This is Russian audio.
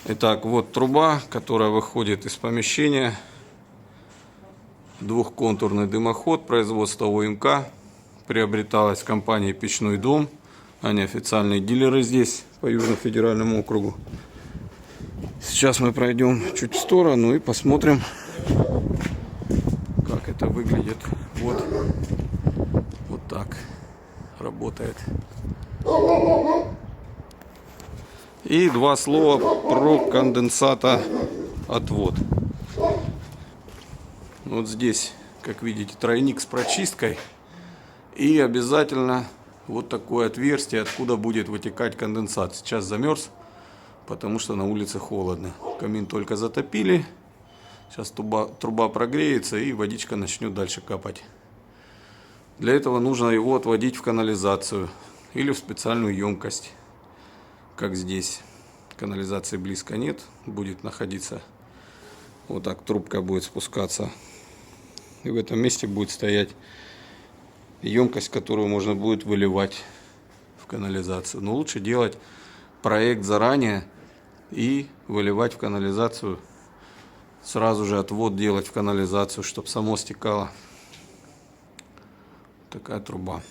Итак, вот труба, которая выходит из помещения. Двухконтурный дымоход производства ОМК. Приобреталась компанией «Печной дом». Они официальные дилеры здесь, по Южно-Федеральному округу. Сейчас мы пройдем чуть в сторону и посмотрим, как это выглядит. Вот так работает. И два слова про конденсатоотвод. Вот здесь, как видите, тройник с прочисткой. И обязательно вот такое отверстие, откуда будет вытекать конденсат. Сейчас замерз, потому что на улице холодно. Камин только затопили. Сейчас труба прогреется и водичка начнет дальше капать. Для этого нужно его отводить в канализацию или в специальную емкость. Как здесь. Канализации близко нет. Будет находиться. Вот так трубка будет спускаться. И в этом месте будет стоять емкость, которую можно будет выливать в канализацию. Но лучше делать проект заранее и выливать в канализацию. Сразу же отвод делать в канализацию, чтобы само стекало. Такая труба.